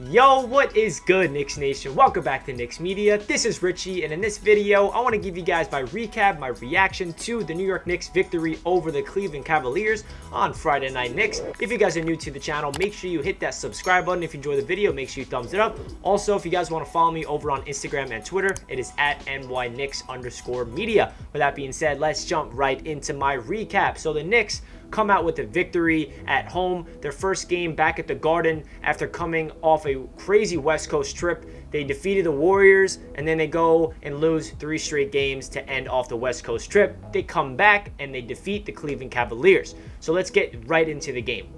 Yo, what is good, Knicks Nation? Welcome back to Knicks Media. This is Richie, and in this video, I want to give you guys my recap, my reaction to the New York Knicks victory over the Cleveland Cavaliers on Friday Night Knicks. If you guys are new to the channel, make sure you hit that subscribe button. If you enjoy the video, make sure you thumbs it up. Also, if you guys want to follow me over on Instagram and Twitter, it is at NYKnicks_media. With that being said, let's jump right into my recap. So the Knicks come out with a victory at home, their first game back at the Garden after coming off a crazy West Coast trip. They defeated the Warriors, and then they go and lose 3 straight games to end off the West Coast trip. They come back and they defeat the Cleveland Cavaliers. So let's get right into the game.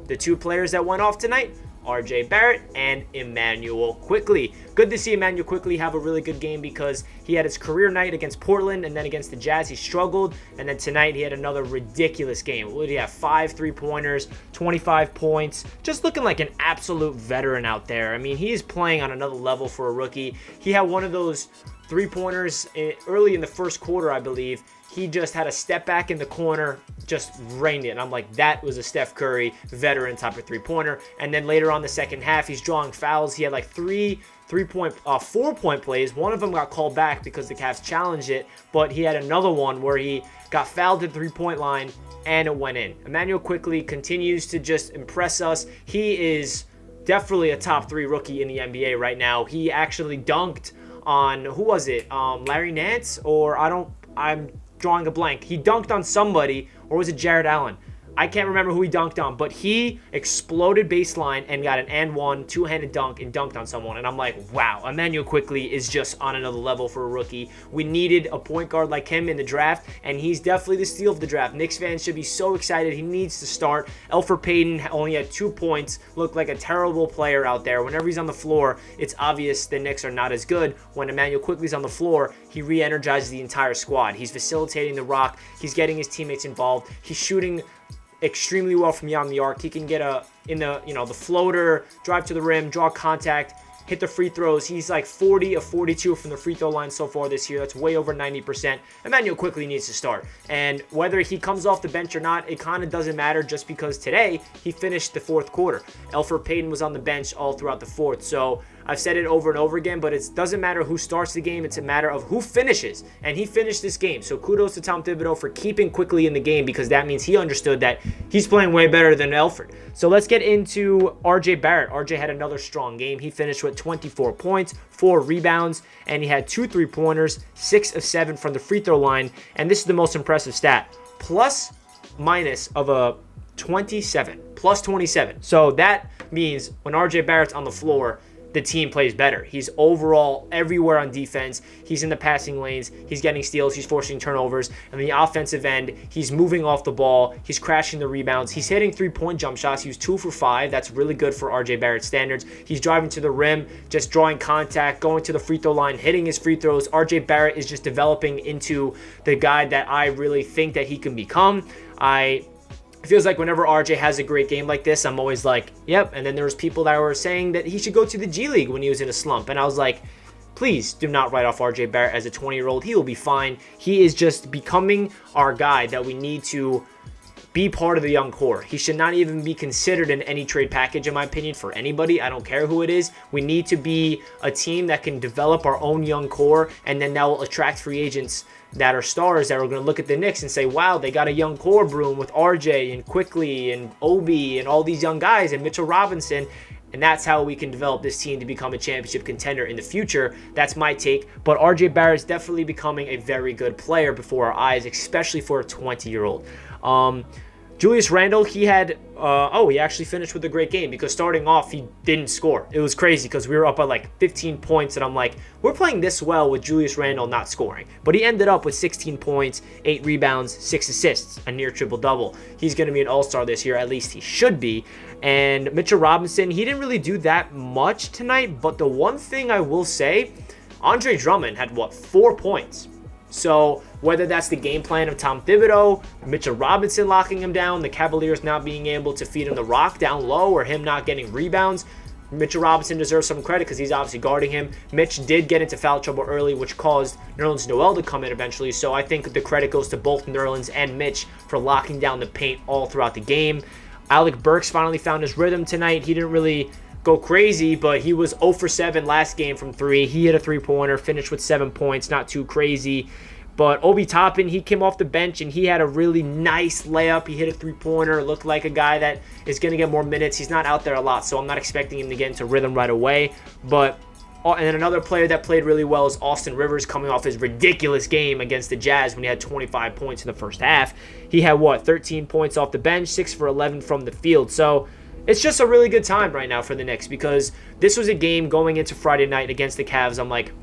The 2 players that went off tonight, RJ Barrett and Immanuel Quickley. Good to see Immanuel Quickley have a really good game because he had his career night against Portland, and then against the Jazz he struggled, and then tonight he had another ridiculous game. What did he have? 5 3-pointers, 25 points, just looking like an absolute veteran out there. I mean, he is playing on another level for a rookie. He had one of those 3-pointers early in the first quarter, I believe. He just had a step back in the corner, just rained it. And I'm like, that was a Steph Curry veteran type of 3-pointer. And then later on the second half, he's drawing fouls. He had like 4-point plays. One of them got called back because the Cavs challenged it, but he had another one where he got fouled at the 3-point line and it went in. Immanuel Quickley continues to just impress us. He is definitely a top 3 rookie in the NBA right now. He actually dunked on, who was it? Larry Nance? Or I'm drawing a blank. He dunked on somebody, or was it Jared Allen? I can't remember who he dunked on, but he exploded baseline and got an and one, 2-handed dunk and dunked on someone. And I'm like, wow, Immanuel Quickley is just on another level for a rookie. We needed a point guard like him in the draft, and he's definitely the steal of the draft. Knicks fans should be so excited. He needs to start. Elfrid Payton only had 2 points, looked like a terrible player out there. Whenever he's on the floor, it's obvious the Knicks are not as good. When Immanuel Quickley's on the floor, he re-energizes the entire squad. He's facilitating the rock. He's getting his teammates involved. He's shooting extremely well from beyond the arc. He can get the floater, drive to the rim, draw contact, hit the free throws. He's like 40 of 42 from the free throw line so far this year. That's way over 90%. Immanuel Quickley needs to start. And whether he comes off the bench or not, it kind of doesn't matter just because today he finished the 4th quarter. Elfrid Payton was on the bench all throughout the 4th. So I've said it over and over again, but it doesn't matter who starts the game. It's a matter of who finishes. And he finished this game. So kudos to Tom Thibodeau for keeping Quickley in the game, because that means he understood that he's playing way better than Elfrid. So let's get into RJ Barrett. RJ had another strong game. He finished with 24 points, 4 rebounds, and he had 2 3-pointers, 6 of 7 from the free throw line. And this is the most impressive stat. Plus minus of a 27. Plus 27. So that means when RJ Barrett's on the floor, the team plays better. He's overall everywhere on defense. He's in the passing lanes. He's getting steals. He's forcing turnovers. And the offensive end, he's moving off the ball. He's crashing the rebounds. He's hitting 3-point jump shots. He was 2 for 5. That's really good for RJ Barrett standards. He's driving to the rim, just drawing contact, going to the free throw line, hitting his free throws. RJ Barrett is just developing into the guy that I really think that he can become. It feels like whenever RJ has a great game like this, I'm always like, yep. And then there was people that were saying that he should go to the G League when he was in a slump. And I was like, please do not write off RJ Barrett as a 20-year-old. He will be fine. He is just becoming our guy that we need to be part of the young core. He should not even be considered in any trade package, in my opinion, for anybody. I don't care who it is. We need to be a team that can develop our own young core, and then that will attract free agents that are stars that are going to look at the Knicks and say, wow, they got a young core broom with RJ and Quickley and Obi and all these young guys and Mitchell Robinson. And that's how we can develop this team to become a championship contender in the future. That's my take. But RJ Barrett is definitely becoming a very good player before our eyes, especially for a 20-year-old. Julius Randle, he actually finished with a great game, because starting off, he didn't score. It was crazy because we were up by like 15 points, and I'm like, we're playing this well with Julius Randle not scoring. But he ended up with 16 points, 8 rebounds, 6 assists, a near triple-double. He's going to be an all-star this year, at least he should be. And Mitchell Robinson, he didn't really do that much tonight, but the one thing I will say, Andre Drummond had, 4 points? So whether that's the game plan of Tom Thibodeau, Mitchell Robinson locking him down, the Cavaliers not being able to feed him the rock down low, or him not getting rebounds, Mitchell Robinson deserves some credit because he's obviously guarding him. Mitch did get into foul trouble early, which caused Nerlens Noel to come in eventually. So I think the credit goes to both Nerlens and Mitch for locking down the paint all throughout the game. Alec Burks finally found his rhythm tonight. He didn't really go crazy, but he was 0 for 7 last game from 3. He hit a three-pointer, finished with 7 points, not too crazy. But Obi Toppin, he came off the bench and he had a really nice layup. He hit a three-pointer, looked like a guy that is going to get more minutes. He's not out there a lot, so I'm not expecting him to get into rhythm right away. But and then another player that played really well is Austin Rivers, coming off his ridiculous game against the Jazz when he had 25 points in the first half. He had, 13 points off the bench, 6 for 11 from the field. So it's just a really good time right now for the Knicks, because this was a game going into Friday night against the Cavs. I'm like,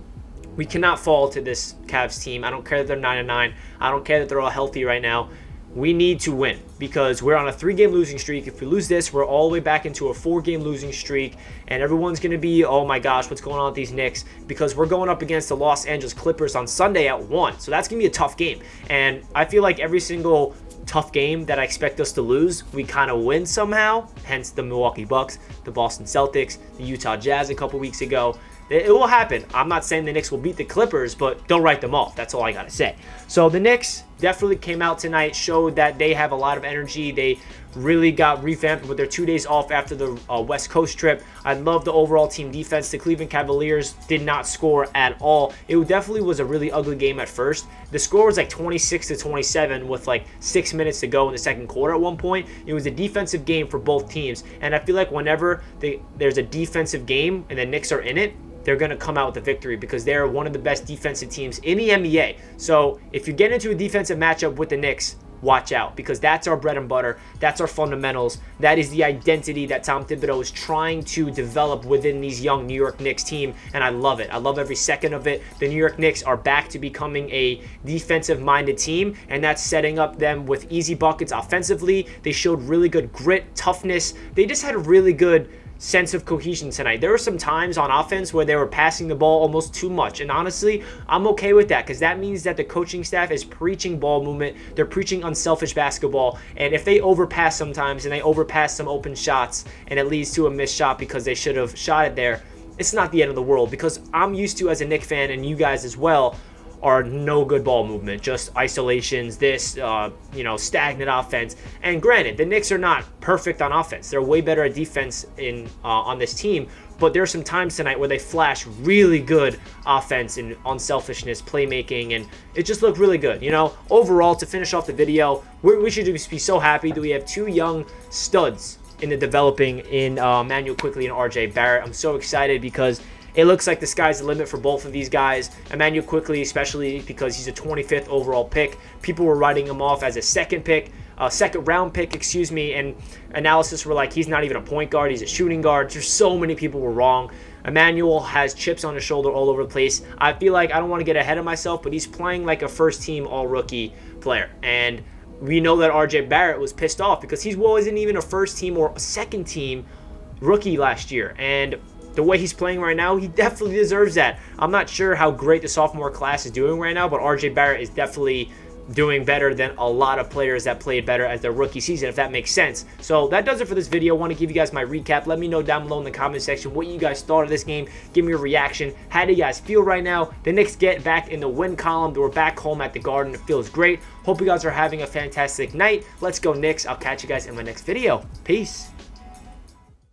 we cannot fall to this Cavs team. I don't care that they're 9-9. I don't care that they're all healthy right now. We need to win, because we're on a 3-game losing streak. If we lose this, we're all the way back into a 4-game losing streak, and everyone's going to be, oh my gosh, what's going on with these Knicks? Because we're going up against the Los Angeles Clippers on Sunday at 1. So that's going to be a tough game. And I feel like every single tough game that I expect us to lose, we kind of win somehow. Hence the Milwaukee Bucks, the Boston Celtics, the Utah Jazz a couple weeks ago. It will happen. I'm not saying the Knicks will beat the Clippers, but don't write them off. That's all I got to say. So the Knicks definitely came out tonight, showed that they have a lot of energy. They really got revamped with their 2 days off after the West Coast trip. I love the overall team defense. The Cleveland Cavaliers did not score at all. It definitely was a really ugly game at first. The score was like 26-27 with like 6 minutes to go in the second quarter at one point. It was a defensive game for both teams. And I feel like whenever there's a defensive game and the Knicks are in it, they're going to come out with a victory, because they're one of the best defensive teams in the NBA. So if you get into a defensive matchup with the Knicks, watch out, because that's our bread and butter. That's our fundamentals. That is the identity that Tom Thibodeau is trying to develop within these young New York Knicks team, and I love it. I love every second of it. The New York Knicks are back to becoming a defensive-minded team, and that's setting up them with easy buckets offensively. They showed really good grit, toughness. They just had a really good sense of cohesion tonight. There were some times on offense where they were passing the ball almost too much, and honestly, I'm okay with that, because that means that the coaching staff is preaching ball movement. They're preaching unselfish basketball, and if they overpass sometimes and they overpass some open shots and it leads to a missed shot because they should have shot it there, it's not the end of the world, because I'm used to, as a Knicks fan, and you guys as well, are no good ball movement, just isolations, stagnant offense. And granted, the Knicks are not perfect on offense. They're way better at defense on this team, but there are some times tonight where they flash really good offense and unselfishness, playmaking, and it just looked really good. Overall, to finish off the video, we should just be so happy that we have 2 young studs in the developing in Immanuel Quickley and RJ Barrett. I'm so excited, because it looks like the sky's the limit for both of these guys. Immanuel Quickley, especially because he's a 25th overall pick. People were writing him off as a second round pick, and analysis were like, he's not even a point guard, he's a shooting guard. There's so many people were wrong. Immanuel has chips on his shoulder all over the place. I feel like, I don't want to get ahead of myself, but he's playing like a first-team all-rookie player. And we know that RJ Barrett was pissed off because he wasn't even a first-team or a second-team rookie last year. And the way he's playing right now, he definitely deserves that. I'm not sure how great the sophomore class is doing right now, but RJ Barrett is definitely doing better than a lot of players that played better as their rookie season, if that makes sense. So that does it for this video. I want to give you guys my recap. Let me know down below in the comment section what you guys thought of this game. Give me a reaction. How do you guys feel right now? The Knicks get back in the win column. We're back home at the Garden. It feels great. Hope you guys are having a fantastic night. Let's go Knicks. I'll catch you guys in my next video. Peace.